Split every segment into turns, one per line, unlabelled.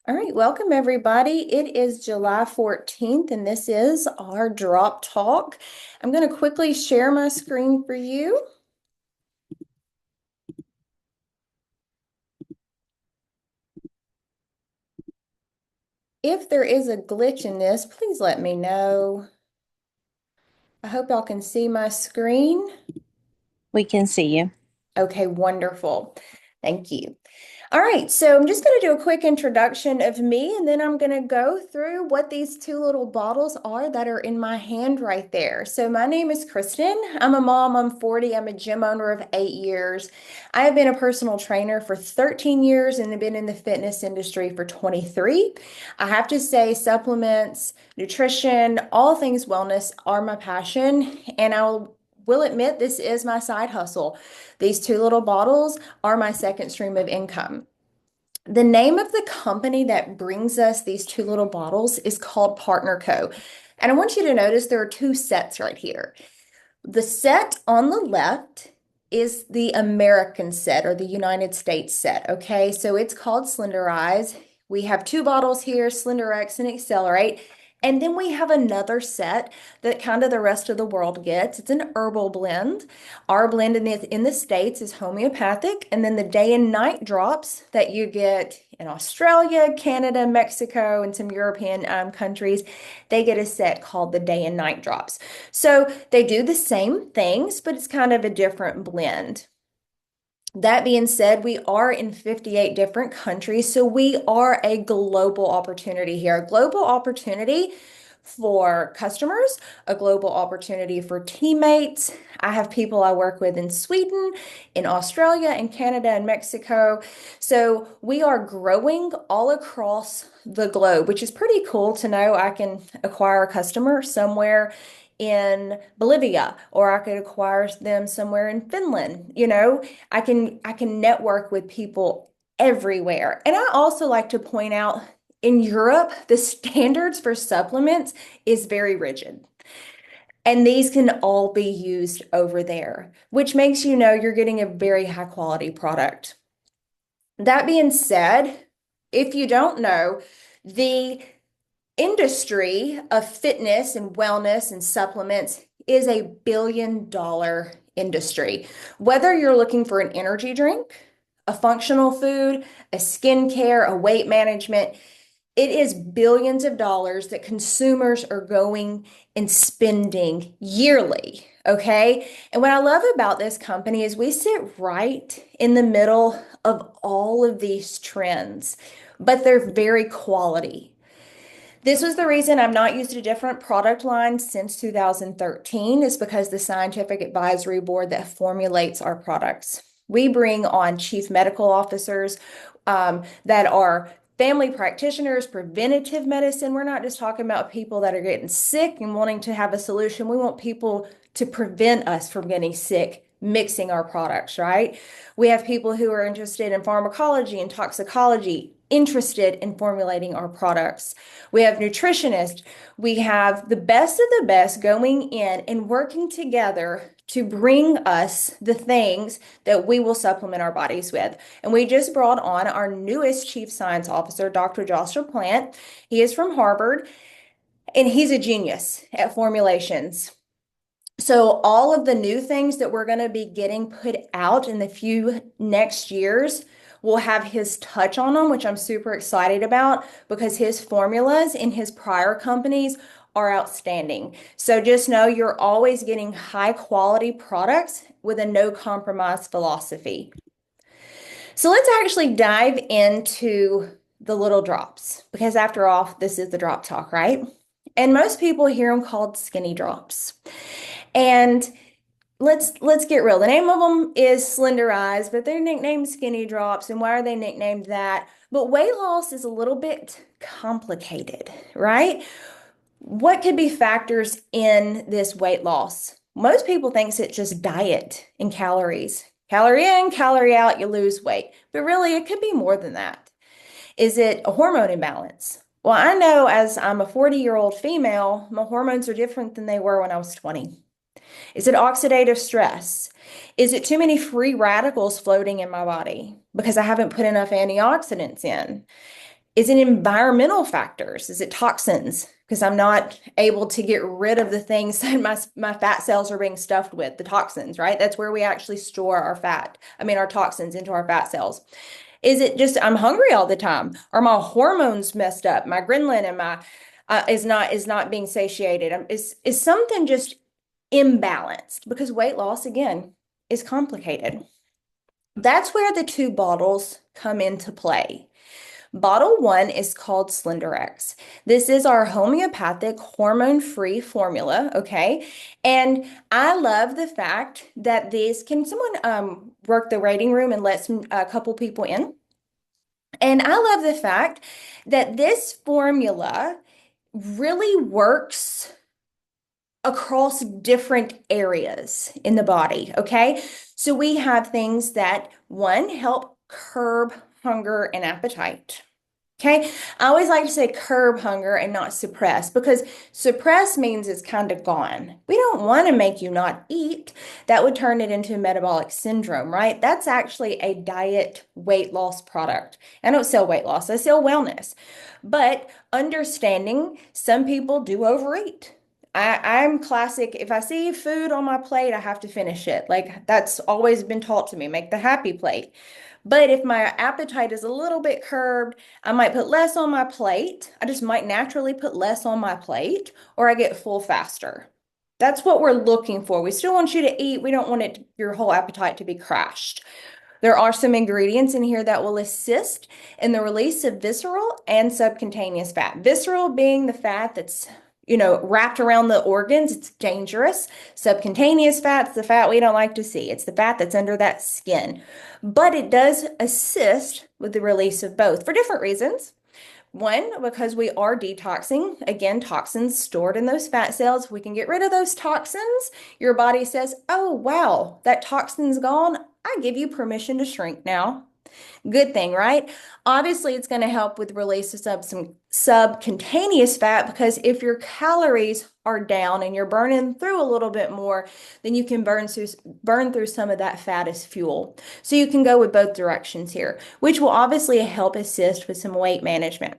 All right, welcome everybody. It is July 14th and this is our drop talk. I'm going to quickly share my screen for you. If there is a glitch in this, please let me know. I hope y'all can see my screen.
We can see you.
Okay, wonderful. Thank you. All right, so I'm just going to do a quick introduction of me, and then I'm going to go through what these two little bottles are that are in my hand right there. So my name is Kristen. I'm a mom. I'm 40. I'm a gym owner of 8 years. I have been a personal trainer for 13 years and have been in the fitness industry for 23. I have to say supplements, nutrition, all things wellness are my passion, and will admit this is my side hustle. These two little bottles are my second stream of income. The name of the company that brings us these two little bottles is called Partner Co. And I want you to notice there are two sets right here. The set on the left is the American set or the United States set. Okay, so it's called Slender Eyes. We have two bottles here, Slender X and Accelerate. And then we have another set that kind of the rest of the world gets. It's an herbal blend. Our blend in the States is homeopathic. And then the day and night drops that you get in Australia, Canada, Mexico, and some European countries, they get a set called the day and night drops. So they do the same things, but it's kind of a different blend. That being said, we are in 58 different countries, so we are a global opportunity here. A global opportunity for customers, a global opportunity for teammates. I have people I work with in Sweden, in Australia, in Canada, and Mexico. So we are growing all across the globe, which is pretty cool to know I can acquire a customer somewhere in Bolivia, or I could acquire them somewhere in Finland. I can network with people everywhere. And I also like to point out in Europe, the standards for supplements is very rigid. And these can all be used over there, which makes you know you're getting a very high quality product. That being said, if you don't know, the industry of fitness and wellness and supplements is a billion-dollar industry. Whether you're looking for an energy drink, a functional food, a skincare, a weight management, it is billions of dollars that consumers are going and spending yearly. Okay. And what I love about this company is we sit right in the middle of all of these trends, but they're very quality. This was the reason I've not used a different product line since 2013, is because the scientific advisory board that formulates our products. We bring on chief medical officers that are family practitioners, preventative medicine. We're not just talking about people that are getting sick and wanting to have a solution. We want people to prevent us from getting sick mixing our products, right? We have people who are interested in pharmacology and toxicology, interested in formulating our products. We have nutritionists. We have the best of the best going in and working together to bring us the things that we will supplement our bodies with. And we just brought on our newest chief science officer, Dr. Joshua Plant. He is from Harvard and he's a genius at formulations. So all of the new things that we're going to be getting put out in the few next years will have his touch on them, which I'm super excited about because his formulas in his prior companies are outstanding. So just know you're always getting high quality products with a no compromise philosophy. So let's actually dive into the little drops because after all, this is the drop talk, right? And most people hear them called skinny drops. And let's get real. The name of them is Slender Eyes, but they're nicknamed Skinny Drops. And why are they nicknamed that? But weight loss is a little bit complicated, right? What could be factors in this weight loss? Most people think it's just diet and calories. Calorie in, calorie out, you lose weight. But really, it could be more than that. Is it a hormone imbalance? Well, I know as I'm a 40-year-old female, my hormones are different than they were when I was 20. Is it oxidative stress? Is it too many free radicals floating in my body because I haven't put enough antioxidants in? Is it environmental factors? Is it toxins? Because I'm not able to get rid of the things that my fat cells are being stuffed with, the toxins, right? That's where we actually store our fat. I mean, our toxins into our fat cells. Is it just I'm hungry all the time? Are my hormones messed up? My ghrelin and my is not being satiated. Is something just imbalanced? Because weight loss again is complicated. That's where the two bottles come into play. Bottle one is called SlenderX. This is our homeopathic hormone-free formula, okay? And I love the fact that these, can someone work the waiting room and let a couple people in? And I love the fact that this formula really works across different areas in the body, okay? So we have things that, one, help curb hunger and appetite. Okay. I always like to say curb hunger and not suppress because suppress means it's kind of gone. We don't want to make you not eat. That would turn it into a metabolic syndrome, right? That's actually a diet weight loss product. I don't sell weight loss, I sell wellness. But understanding some people do overeat. I'm classic. If I see food on my plate, I have to finish it. Like that's always been taught to me, make the happy plate. But if my appetite is a little bit curbed, I might put less on my plate. I just might naturally put less on my plate, or I get full faster. That's what we're looking for. We still want you to eat. We don't want your whole appetite to be crashed. There are some ingredients in here that will assist in the release of visceral and subcutaneous fat. Visceral being the fat that's wrapped around the organs, it's dangerous. Subcutaneous fat's the fat we don't like to see. It's the fat that's under that skin. But it does assist with the release of both for different reasons. One, because we are detoxing. Again, toxins stored in those fat cells. We can get rid of those toxins. Your body says, oh, wow, that toxin's gone. I give you permission to shrink now. Good thing, right? Obviously, it's going to help with release of some subcutaneous fat because if your calories are down and you're burning through a little bit more, then you can burn through some of that fat as fuel. So you can go with both directions here, which will obviously help assist with some weight management.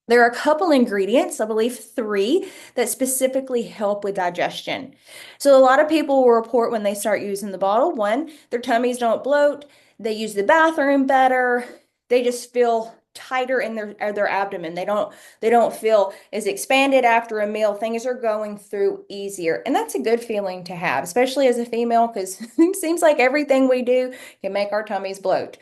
There are a couple ingredients, I believe three, that specifically help with digestion. So a lot of people will report when they start using the bottle, one, their tummies don't bloat, they use the bathroom better, they just feel tighter in their abdomen. They don't feel as expanded after a meal. Things are going through easier. And that's a good feeling to have, especially as a female, because it seems like everything we do can make our tummies bloat.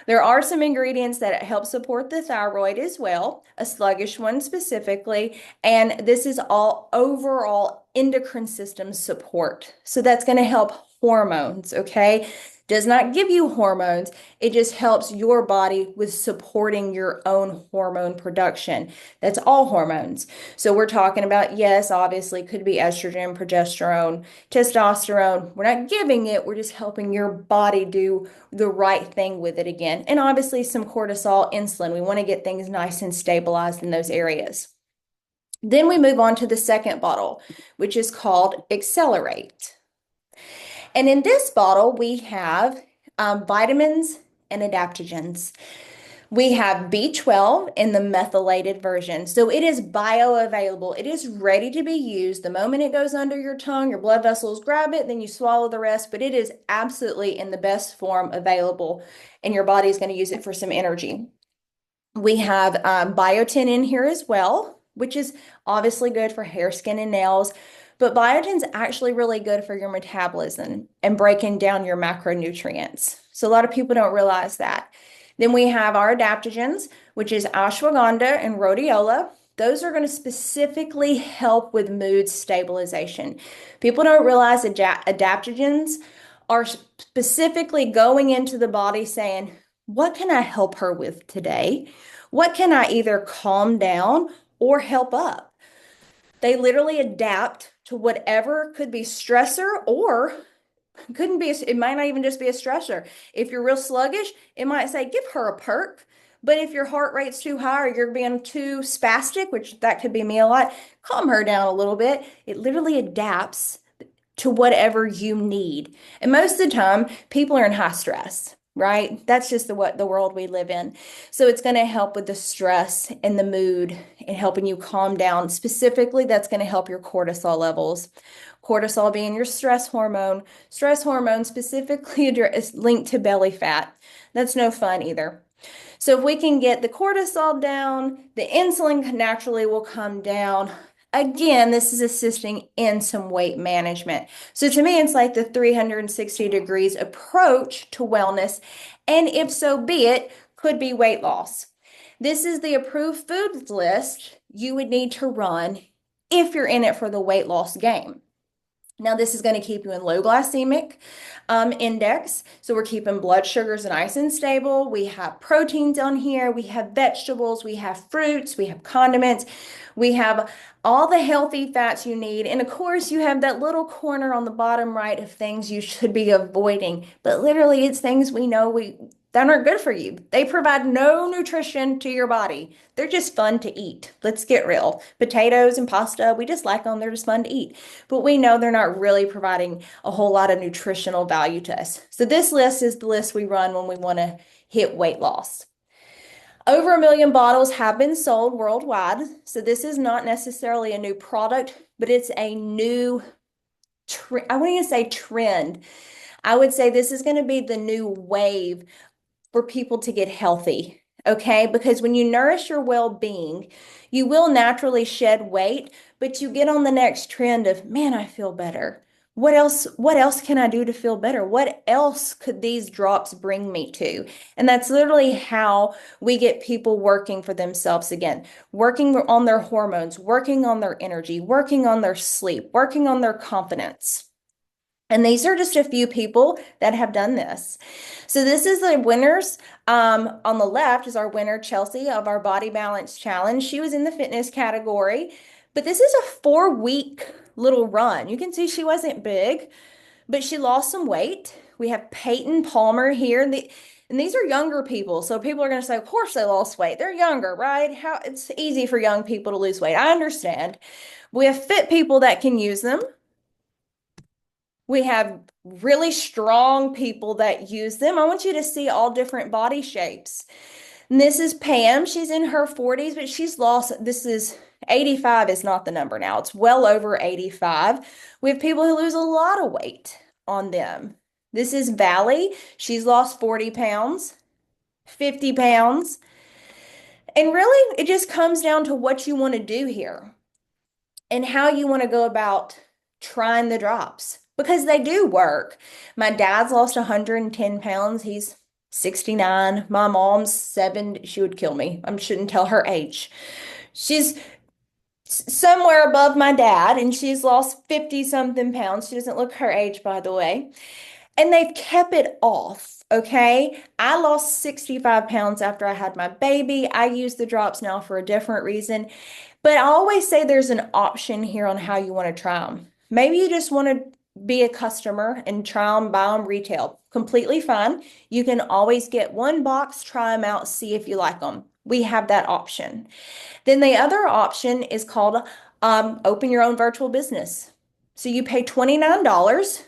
There are some ingredients that help support the thyroid as well, a sluggish one specifically, and this is all overall endocrine system support. So that's going to help hormones, okay? Does not give you hormones. It just helps your body with supporting your own hormone production. That's all hormones. So we're talking about, yes, obviously could be estrogen, progesterone, testosterone. We're not giving it, we're just helping your body do the right thing with it again. And obviously some cortisol, insulin. We want to get things nice and stabilized in those areas. Then we move on to the second bottle, which is called Accelerate. And in this bottle, we have vitamins and adaptogens. We have B12 in the methylated version. So it is bioavailable. It is ready to be used. The moment it goes under your tongue, your blood vessels grab it, then you swallow the rest. But it is absolutely in the best form available, and your body is going to use it for some energy. We have biotin in here as well, which is obviously good for hair, skin, and nails. But biotin's actually really good for your metabolism and breaking down your macronutrients. So a lot of people don't realize that. Then we have our adaptogens, which is ashwagandha and rhodiola. Those are going to specifically help with mood stabilization. People don't realize that adaptogens are specifically going into the body saying, what can I help her with today? What can I either calm down or help up? They literally adapt to whatever could be stressor or couldn't be, it might not even just be a stressor. If you're real sluggish, it might say, give her a perk. But if your heart rate's too high or you're being too spastic, which that could be me a lot, calm her down a little bit. It literally adapts to whatever you need. And most of the time, people are in high stress. right? That's just the world we live in. So it's going to help with the stress and the mood and helping you calm down. Specifically, that's going to help your cortisol levels. Cortisol being your stress hormone. Stress hormone specifically is linked to belly fat. That's no fun either. So if we can get the cortisol down, the insulin naturally will come down. Again, this is assisting in some weight management. So to me, it's like the 360 degrees approach to wellness. And if so be it, could be weight loss. This is the approved foods list you would need to run if you're in it for the weight loss game. Now, this is going to keep you in low glycemic index. So we're keeping blood sugars nice and stable. We have proteins on here. We have vegetables. We have fruits. We have condiments. We have all the healthy fats you need. And of course, you have that little corner on the bottom right of things you should be avoiding. But literally, it's things we know that aren't good for you. They provide no nutrition to your body. They're just fun to eat. Let's get real. Potatoes and pasta, we just like them. They're just fun to eat. But we know they're not really providing a whole lot of nutritional value to us. So this list is the list we run when we want to hit weight loss. Over 1 million bottles have been sold worldwide. So this is not necessarily a new product, but it's a new I wouldn't even say trend. I would say this is going to be the new wave for people to get healthy. Okay, because when you nourish your well-being, you will naturally shed weight, but you get on the next trend of, man, I feel better. What else can I do to feel better? What else could these drops bring me to? And that's literally how we get people working for themselves again, working on their hormones, working on their energy, working on their sleep, working on their confidence. And these are just a few people that have done this. So this is the winners. On the left is our winner, Chelsea, of our Body Balance Challenge. She was in the fitness category, but this is a 4 week little run. You can see she wasn't big, but she lost some weight. We have Peyton Palmer here. And these are younger people. So people are going to say, of course they lost weight. They're younger, right? How it's easy for young people to lose weight. I understand. We have fit people that can use them. We have really strong people that use them. I want you to see all different body shapes. And this is Pam. She's in her 40s, but she's lost. This is 85 is not the number now. It's well over 85. We have people who lose a lot of weight on them. This is Valley. She's lost 40 pounds, 50 pounds. And really, it just comes down to what you want to do here and how you want to go about trying the drops because they do work. My dad's lost 110 pounds. He's 69. My mom's 7. She would kill me. I shouldn't tell her age. She's somewhere above my dad and she's lost 50 something pounds. She doesn't look her age, by the way. And they've kept it off. Okay. I lost 65 pounds after I had my baby. I use the drops now for a different reason. But I always say there's an option here on how you want to try them. Maybe you just want to be a customer and try them, buy them retail. Completely fine. You can always get one box, try them out, see if you like them. We have that option. Then the other option is called open your own virtual business. So you pay $29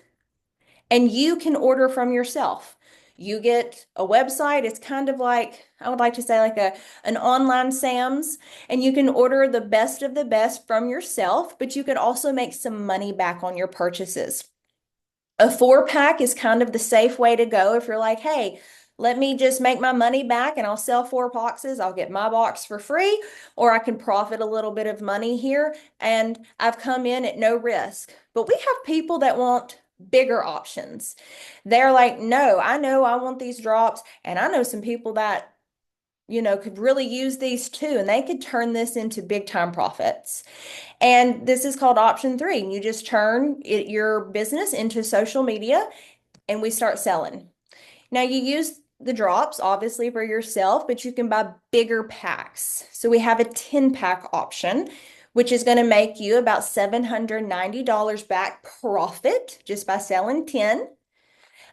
and you can order from yourself. You get a website. It's kind of like, I would like to say like an online Sam's, and you can order the best of the best from yourself, but you could also make some money back on your purchases. A 4-pack is kind of the safe way to go if you're like, hey, let me just make my money back and I'll sell 4 boxes. I'll get my box for free, or I can profit a little bit of money here. And I've come in at no risk. But we have people that want bigger options. They're like, no, I know I want these drops, and I know some people that, could really use these too, and they could turn this into big time profits. And this is called option 3. You just turn your business into social media and we start selling. Now you use the drops obviously for yourself, but you can buy bigger packs. So we have a 10-pack option, which is going to make you about $790 back profit just by selling 10.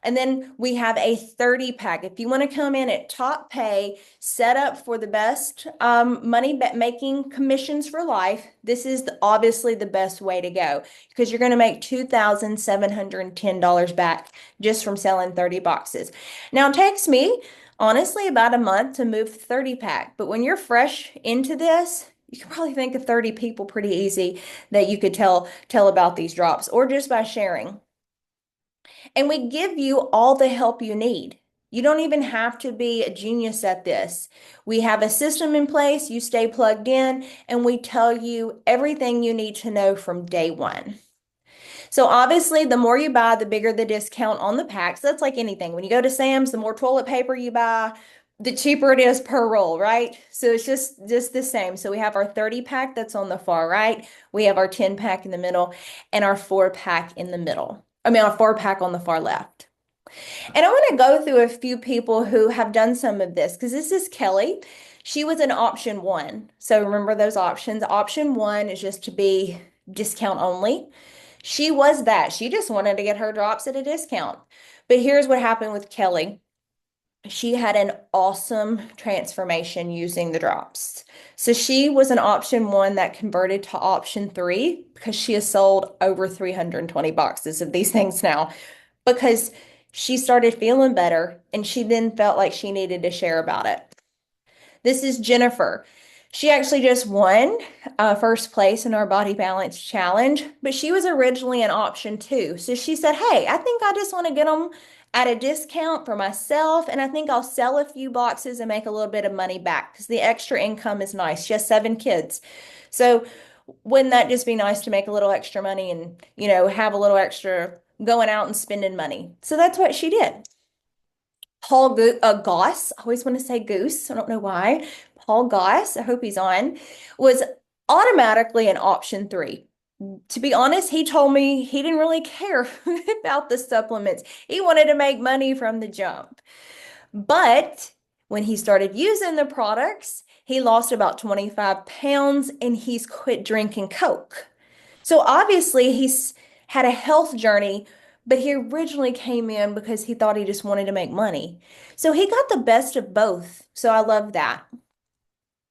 And then we have a 30 pack. If you want to come in at top pay, set up for the best money making commissions for life, this is obviously the best way to go because you're going to make $2,710 back just from selling 30 boxes. Now, it takes me honestly about a month to move 30 pack, but when you're fresh into this, you can probably think of 30 people pretty easy that you could tell about these drops or just by sharing. And we give you all the help you need. You don't even have to be a genius at this. We have a system in place, you stay plugged in, and we tell you everything you need to know from day one. So obviously, the more you buy, the bigger the discount on the packs. That's like anything. When you go to Sam's, the more toilet paper you buy, the cheaper it is per roll, right? So it's just the same. So we have our 30 pack that's on the far right. We have our 10 pack in the middle and our 4 pack in the middle. I mean, our 4 pack on the far left. And I want to go through a few people who have done some of this because this is Kelly. She was an option one. So remember those options. Option one is just to be discount only. She was that. She just wanted to get her drops at a discount. But here's what happened with Kelly. She had an awesome transformation using the drops. So she was an option one that converted to option three because she has sold over 320 boxes of these things now because she started feeling better and she then felt like she needed to share about it. This is Jennifer. She actually just won first place in our body balance challenge, but she was originally an option two. So she said, hey, I think I just want to get them at a discount for myself, and I think I'll sell a few boxes and make a little bit of money back because the extra income is nice. She has 7 kids. So wouldn't that just be nice to make a little extra money and, have a little extra going out and spending money? So that's what she did. Paul Goss, I always want to say Goose. I don't know why. Paul Goss, I hope he's on, was automatically an option three. To be honest, he told me he didn't really care about the supplements. He wanted to make money from the jump. But when he started using the products, he lost about 25 pounds and he's quit drinking Coke. So obviously he's had a health journey, but he originally came in because he thought he just wanted to make money. So he got the best of both. So I love that.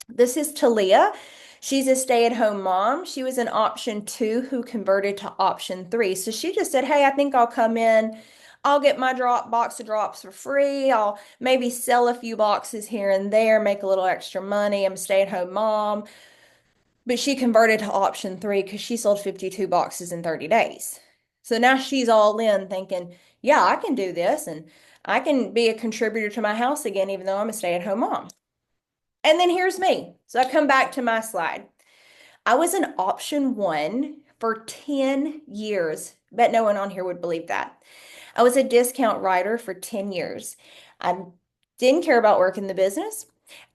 This is Talia. She's a stay-at-home mom. She was an option two who converted to option three. So she just said, hey, I think I'll come in. I'll get my box of drops for free. I'll maybe sell a few boxes here and there, make a little extra money. I'm a stay-at-home mom. But she converted to option three because she sold 52 boxes in 30 days. So now she's all in thinking, yeah, I can do this and I can be a contributor to my house again, even though I'm a stay-at-home mom. And then here's me. So I come back to my slide. I was an option one for 10 years. Bet no one on here would believe that. I was a discount writer for 10 years. I didn't care about working the business.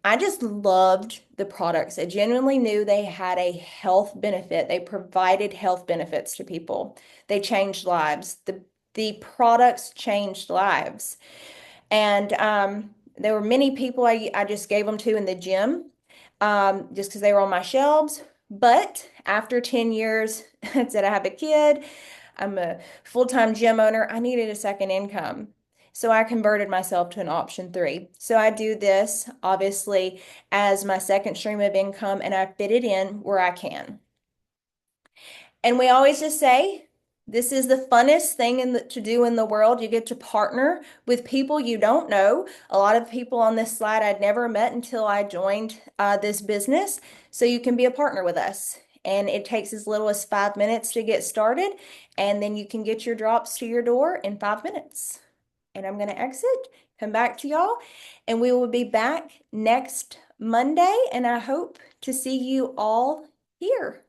I just loved the products. I genuinely knew they had a health benefit. They provided health benefits to people. They changed lives. The products changed lives. And there were many people I just gave them to in the gym just because they were on my shelves. But after 10 years, I said I have a kid. I'm a full-time gym owner. I needed a second income. So I converted myself to an option three. So I do this obviously as my second stream of income and I fit it in where I can. And we always just say, this is the funnest thing to do in the world. You get to partner with people you don't know. A lot of people on this slide I'd never met until I joined this business. So you can be a partner with us. And it takes as little as 5 minutes to get started. And then you can get your drops to your door in 5 minutes. And I'm going to exit, come back to y'all, and we will be back next Monday. And I hope to see you all here.